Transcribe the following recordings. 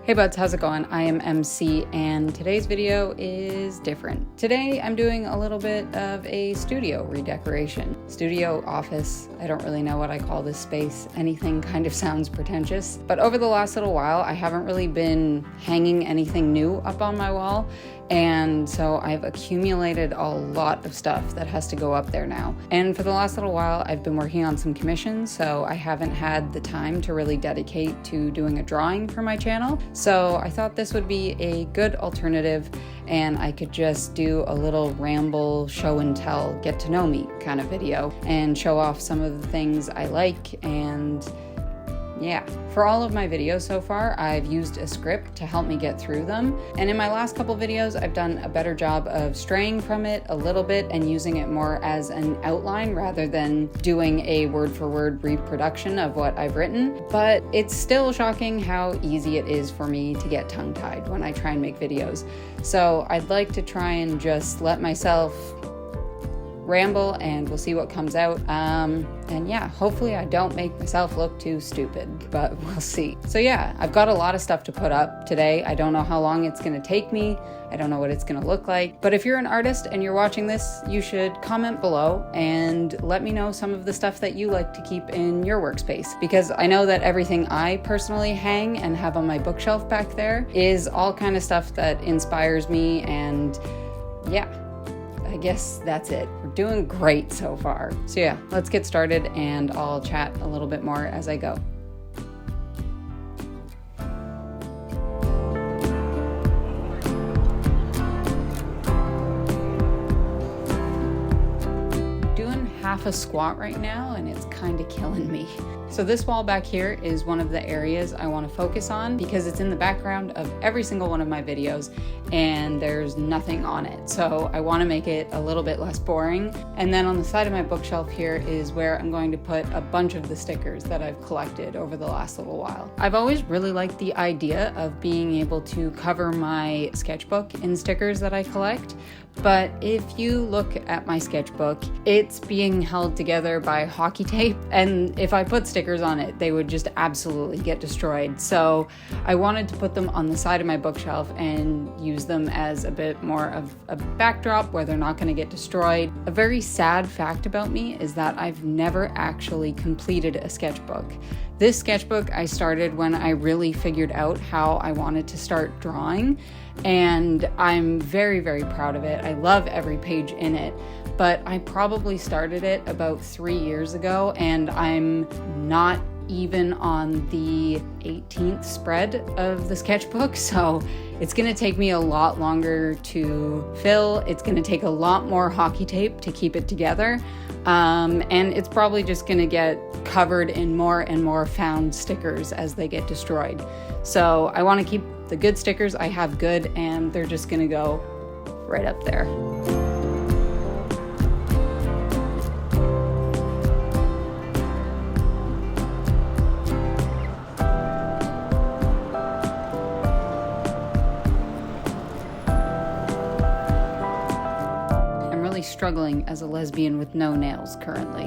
Hey buds, how's it going? I am MC and today's video is different. Today I'm doing a little bit of a studio redecoration. Studio office, I don't really know what I call this space. Anything kind of sounds pretentious. But over the last little while, I haven't really been hanging anything new up on my wall. And so I've accumulated a lot of stuff that has to go up there now. And for the last little while, I've been working on some commissions, so I haven't had the time to really dedicate to doing a drawing for my channel. So I thought this would be a good alternative and I could just do a little ramble, show and tell, get to know me kind of video and show off some of the things I like. And yeah, for all of my videos so far, I've used a script to help me get through them. And in my last couple videos, I've done a better job of straying from it a little bit and using it more as an outline rather than doing a word for word reproduction of what I've written. But it's still shocking how easy it is for me to get tongue-tied when I try and make videos. So I'd like to try and just let myself ramble and we'll see what comes out. And yeah, hopefully I don't make myself look too stupid, but we'll see. So yeah, I've got a lot of stuff to put up today. I don't know how long it's gonna take me. I don't know what it's gonna look like. But if you're an artist and you're watching this, you should comment below and let me know some of the stuff that you like to keep in your workspace. Because I know that everything I personally hang and have on my bookshelf back there is all kind of stuff that inspires me, and yeah, I guess that's it. We're doing great so far. So yeah, let's get started and I'll chat a little bit more as I go. Doing half a squat right now and it's kind of killing me. So this wall back here is one of the areas I want to focus on because it's in the background of every single one of my videos and there's nothing on it. So I want to make it a little bit less boring. And then on the side of my bookshelf here is where I'm going to put a bunch of the stickers that I've collected over the last little while. I've always really liked the idea of being able to cover my sketchbook in stickers that I collect. But if you look at my sketchbook, it's being held together by hockey tape. And if I put stickers on it, they would just absolutely get destroyed. So I wanted to put them on the side of my bookshelf and use them as a bit more of a backdrop where they're not going to get destroyed. A very sad fact about me is that I've never actually completed a sketchbook. This sketchbook I started when I really figured out how I wanted to start drawing, and I'm very, very proud of it. I love every page in it, but I probably started it about 3 years ago and I'm not even on the 18th spread of the sketchbook, so it's gonna take me a lot longer to fill. It's gonna take a lot more hockey tape to keep it together, and it's probably just gonna get covered in more and more found stickers as they get destroyed. So I want to keep the good stickers I have good, and they're just gonna go right up there. I'm really struggling as a lesbian with no nails currently.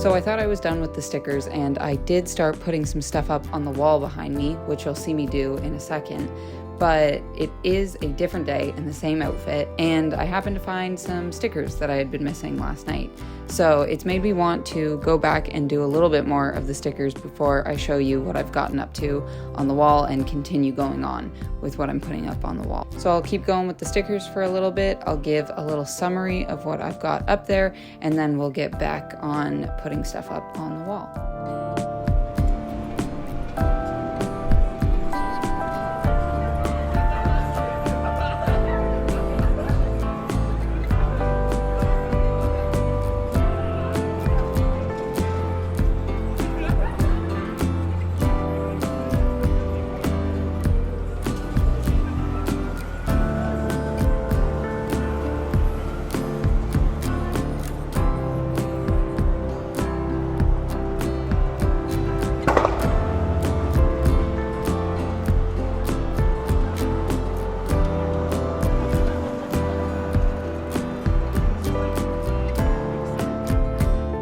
So I thought I was done with the stickers, and I did start putting some stuff up on the wall behind me, which you'll see me do in a second. But it is a different day in the same outfit, and I happened to find some stickers that I had been missing last night. So it's made me want to go back and do a little bit more of the stickers before I show you what I've gotten up to on the wall and continue going on with what I'm putting up on the wall. So I'll keep going with the stickers for a little bit. I'll give a little summary of what I've got up there, and then we'll get back on putting stuff up on the wall.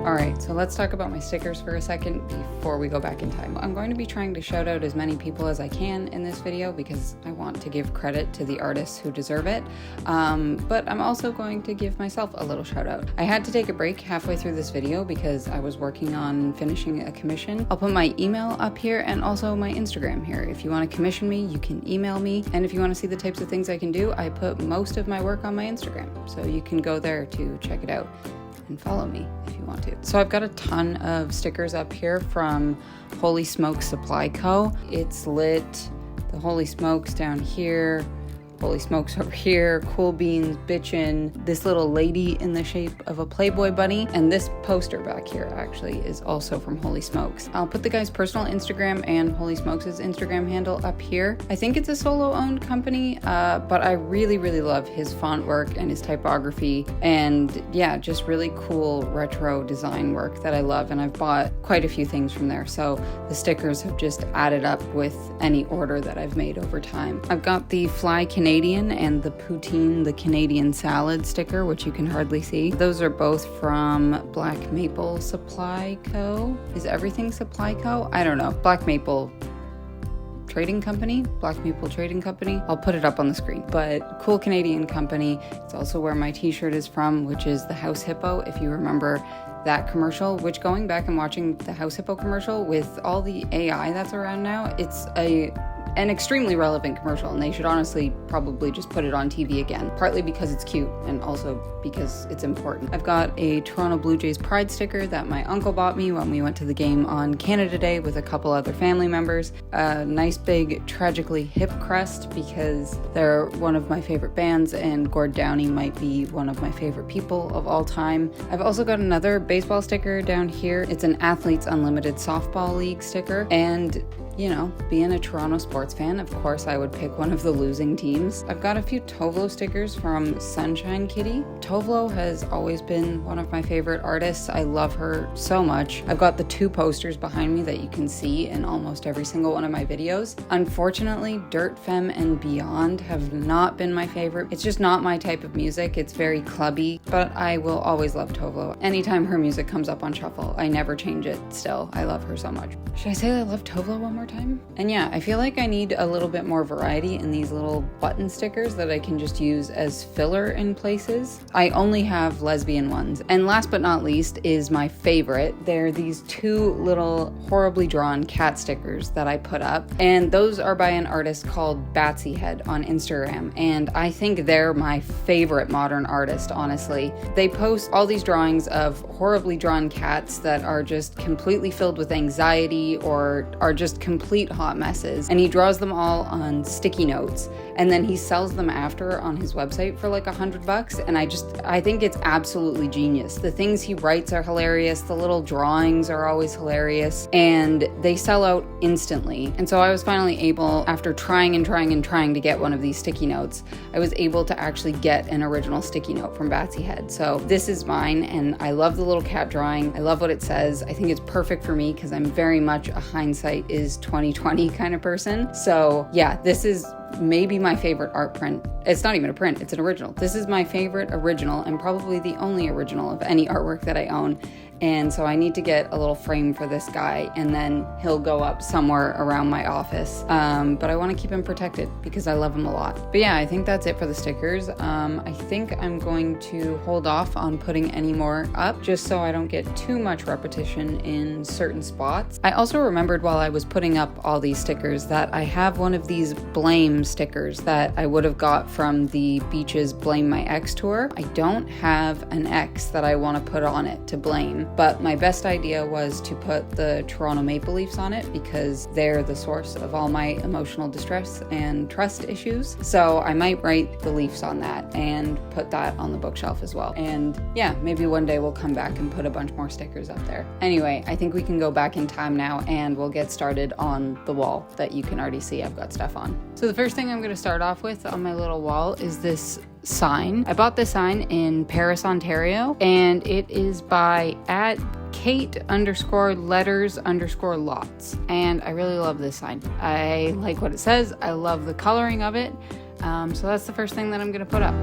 Alright, so let's talk about my stickers for a second before we go back in time. I'm going to be trying to shout out as many people as I can in this video because I want to give credit to the artists who deserve it, but I'm also going to give myself a little shout out. I had to take a break halfway through this video because I was working on finishing a commission. I'll put my email up here and also my Instagram here. If you want to commission me, you can email me, and if you want to see the types of things I can do, I put most of my work on my Instagram, so you can go there to check it out and follow me if you want to. So I've got a ton of stickers up here from Holy Smokes Supply Co. It's lit, the Holy Smokes down here, Holy Smokes over here, Cool Beans, Bitchin', this little lady in the shape of a Playboy bunny, and this poster back here actually is also from Holy Smokes. I'll put the guy's personal Instagram and Holy Smokes' Instagram handle up here. I think it's a solo-owned company, but I really, really love his font work and his typography, and yeah, just really cool retro design work that I love, and I've bought quite a few things from there, so the stickers have just added up with any order that I've made over time. I've got the Fly Canadian and the Poutine, the Canadian salad sticker, which you can hardly see. Those are both from Black Maple Supply Co. Is everything Supply Co? I don't know. Black Maple Trading Company, Black Maple Trading Company. I'll put it up on the screen, but cool Canadian company. It's also where my t-shirt is from, which is the House Hippo, if you remember that commercial, which going back and watching the House Hippo commercial with all the AI that's around now, it's an extremely relevant commercial, and they should honestly probably just put it on TV again, partly because it's cute and also because it's important. I've got a Toronto Blue Jays Pride sticker that my uncle bought me when we went to the game on Canada Day with a couple other family members. A nice big Tragically Hip crest because they're one of my favorite bands, and Gord Downie might be one of my favorite people of all time. I've also got another baseball sticker down here. It's an Athletes Unlimited Softball League sticker, and you know, being a Toronto sports fan, of course I would pick one of the losing teams. I've got a few Tovlo stickers from Sunshine Kitty. Tovlo has always been one of my favorite artists. I love her so much. I've got the two posters behind me that you can see in almost every single one of my videos. Unfortunately, Dirt Femme and Beyond have not been my favorite. It's just not my type of music. It's very clubby, but I will always love Tovlo. Anytime her music comes up on shuffle, I never change it still. I love her so much. Should I say I love Tovlo one more time? And yeah, I feel like I need a little bit more variety in these little button stickers that I can just use as filler in places. I only have lesbian ones. And last but not least is my favorite. They're these two little horribly drawn cat stickers that I put up. And those are by an artist called Batsy Head on Instagram. And I think they're my favorite modern artist, honestly. They post all these drawings of horribly drawn cats that are just completely filled with anxiety or are just complete hot messes, and he draws them all on sticky notes, and then he sells them after on his website for like $100, and I think it's absolutely genius. The things he writes are hilarious, the little drawings are always hilarious, and they sell out instantly. And so I was finally able, after trying to get one of these sticky notes, I was able to actually get an original sticky note from Batsy Head. So this is mine, and I love the little cat drawing. I love what it says. I think it's perfect for me because I'm very much a hindsight is 2020 kind of person. So yeah, this is maybe my favorite art print. It's not even a print, it's an original. This is my favorite original and probably the only original of any artwork that I own. And so I need to get a little frame for this guy, and then he'll go up somewhere around my office. But I want to keep him protected because I love him a lot. But yeah, I think that's it for the stickers. I think I'm going to hold off on putting any more up just so I don't get too much repetition in certain spots. I also remembered while I was putting up all these stickers that I have one of these Blame stickers that I would have got from the Beaches Blame My Ex tour. I don't have an X that I want to put on it to blame. But my best idea was to put the Toronto Maple Leafs on it because they're the source of all my emotional distress and trust issues. So I might write the Leafs on that and put that on the bookshelf as well. And yeah, maybe one day we'll come back and put a bunch more stickers up there. Anyway, I think we can go back in time now and we'll get started on the wall that you can already see I've got stuff on. So the first thing I'm going to start off with on my little wall is this sign. I bought this sign in Paris, Ontario, and it is by @Kate_letters_lots. And I really love this sign. I like what it says. I love the coloring of it. So that's the first thing that I'm going to put up.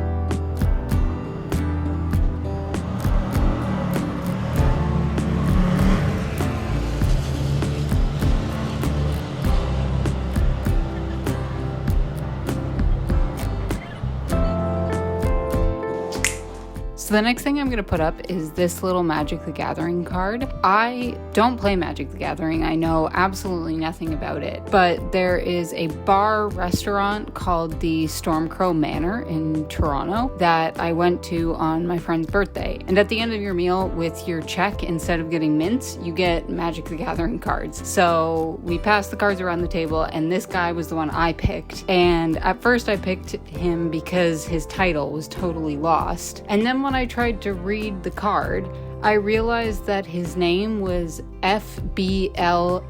So the next thing I'm going to put up is this little Magic the Gathering card. I don't play Magic the Gathering. I know absolutely nothing about it. But there is a bar restaurant called the Stormcrow Manor in Toronto that I went to on my friend's birthday. And at the end of your meal with your check, instead of getting mints, you get Magic the Gathering cards. So we passed the cards around the table and this guy was the one I picked. And at first I picked him because his title was totally lost. And then when I tried to read the card, I realized that his name was FBLTHP.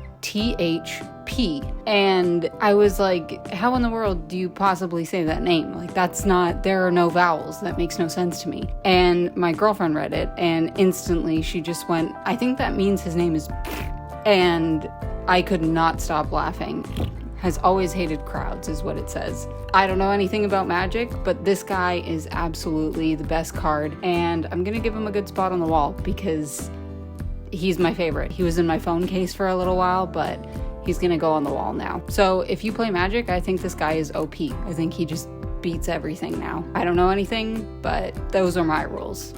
And I was like, how in the world do you possibly say that name? Like, there are no vowels. That makes no sense to me. And my girlfriend read it and instantly she just went, I think that means his name is and I could not stop laughing. Has always hated crowds is what it says. I don't know anything about Magic, but this guy is absolutely the best card, and I'm gonna give him a good spot on the wall because he's my favorite. He was in my phone case for a little while, but he's gonna go on the wall now. So if you play Magic, I think this guy is OP. I think he just beats everything now. I don't know anything, but those are my rules.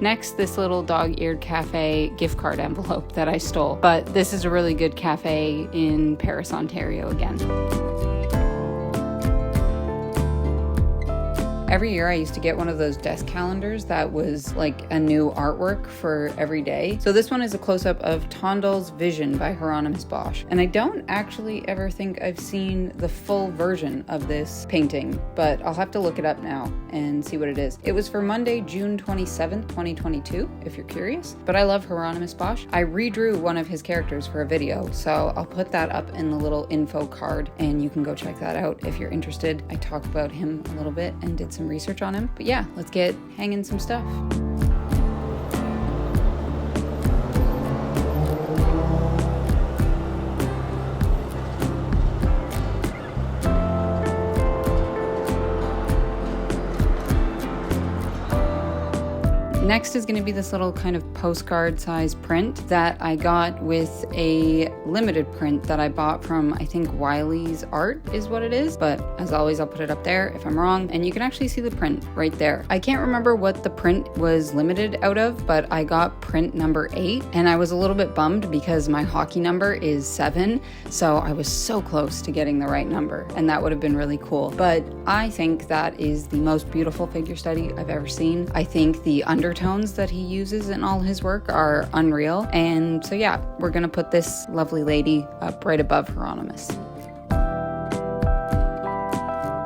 Next, this little dog-eared cafe gift card envelope that I stole. But this is a really good cafe in Paris, Ontario again. Every year I used to get one of those desk calendars that was like a new artwork for every day. So this one is a close-up of Tondal's Vision by Hieronymus Bosch. And I don't actually ever think I've seen the full version of this painting, but I'll have to look it up now and see what it is. It was for Monday, June 27th, 2022, if you're curious. But I love Hieronymus Bosch. I redrew one of his characters for a video, so I'll put that up in the little info card and you can go check that out if you're interested. I talk about him a little bit and did some research on him. But yeah, let's get hanging some stuff. Next is going to be this little kind of postcard size print that I got with a limited print that I bought from, I think, Wiley's Art is what it is. But as always, I'll put it up there if I'm wrong. And you can actually see the print right there. I can't remember what the print was limited out of, but I got print number 8. And I was a little bit bummed because my hockey number is 7. So I was so close to getting the right number. And that would have been really cool. But I think that is the most beautiful figure study I've ever seen. I think the undertones that he uses in all his work are unreal. And so yeah, we're gonna put this lovely lady up right above Hieronymus.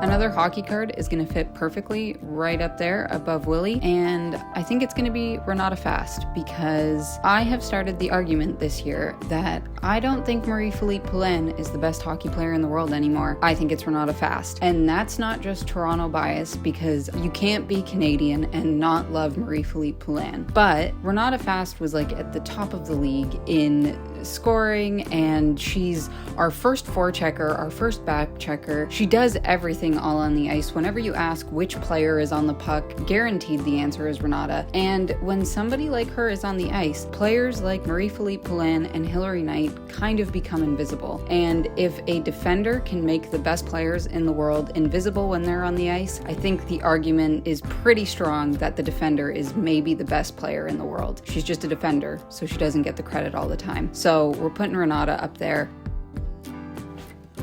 Another hockey card is going to fit perfectly right up there above Willie, and I think it's going to be Renata Fast because I have started the argument this year that I don't think Marie-Philippe Poulin is the best hockey player in the world anymore. I think it's Renata Fast, and that's not just Toronto bias because you can't be Canadian and not love Marie-Philippe Poulin, but Renata Fast was like at the top of the league in scoring, and she's our first forechecker, our first back checker. She does everything all on the ice. Whenever you ask which player is on the puck, guaranteed the answer is Renata. And when somebody like her is on the ice, players like Marie-Philippe Poulin and Hilary Knight kind of become invisible. And if a defender can make the best players in the world invisible when they're on the ice, I think the argument is pretty strong that the defender is maybe the best player in the world. She's just a defender, so she doesn't get the credit all the time. So we're putting Renata up there.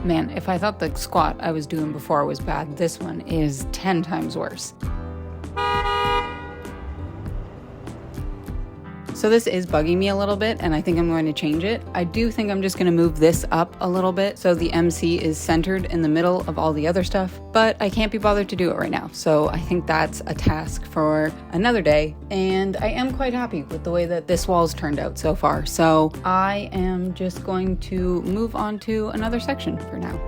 Man, if I thought the squat I was doing before was bad, this one is 10 times worse. So this is bugging me a little bit, and I think I'm going to change it. I do think I'm just going to move this up a little bit so the MC is centered in the middle of all the other stuff, but I can't be bothered to do it right now. So I think that's a task for another day, and I am quite happy with the way that this wall's turned out so far. So I am just going to move on to another section for now.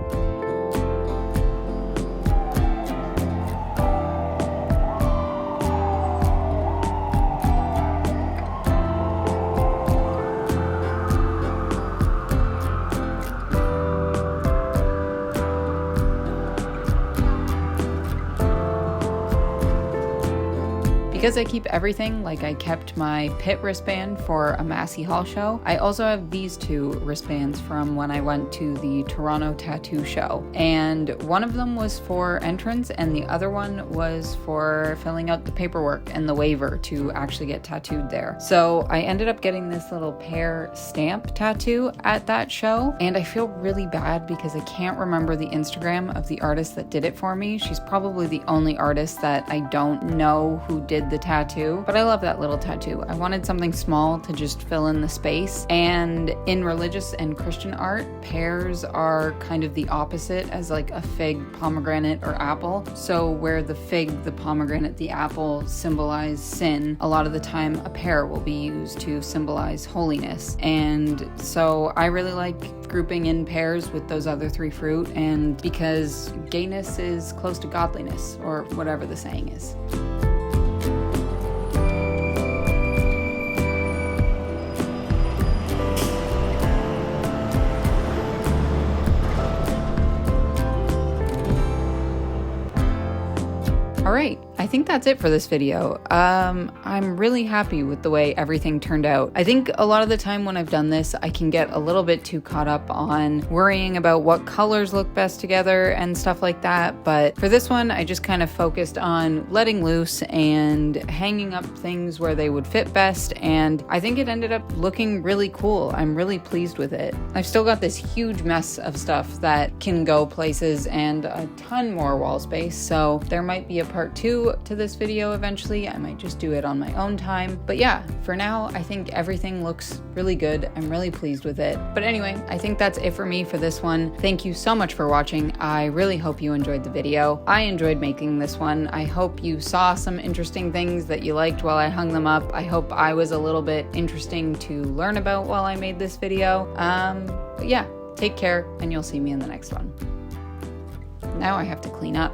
Because I keep everything like I kept my Pitt wristband for a Massey Hall show, I also have these two wristbands from when I went to the Toronto Tattoo Show. And one of them was for entrance and the other one was for filling out the paperwork and the waiver to actually get tattooed there. So I ended up getting this little pear stamp tattoo at that show, and I feel really bad because I can't remember the Instagram of the artist that did it for me. She's probably the only artist that I don't know who did the tattoo, but I love that little tattoo. I wanted something small to just fill in the space, and in religious and Christian art, pears are kind of the opposite as like a fig, pomegranate, or apple. So where the fig, the pomegranate, the apple symbolize sin, a lot of the time a pear will be used to symbolize holiness. And so I really like grouping in pairs with those other three fruit, and because gayness is close to godliness, or whatever the saying is. All right, I think that's it for this video. I'm really happy with the way everything turned out. I think a lot of the time when I've done this, I can get a little bit too caught up on worrying about what colors look best together and stuff like that. But for this one, I just kind of focused on letting loose and hanging up things where they would fit best. And I think it ended up looking really cool. I'm really pleased with it. I've still got this huge mess of stuff that can go places and a ton more wall space. So there might be a part 2 to this video eventually. I might just do it on my own time. But yeah, for now, I think everything looks really good. I'm really pleased with it. But anyway, I think that's it for me for this one. Thank you so much for watching. I really hope you enjoyed the video. I enjoyed making this one. I hope you saw some interesting things that you liked while I hung them up. I hope I was a little bit interesting to learn about while I made this video. But yeah, take care, and you'll see me in the next one. Now I have to clean up.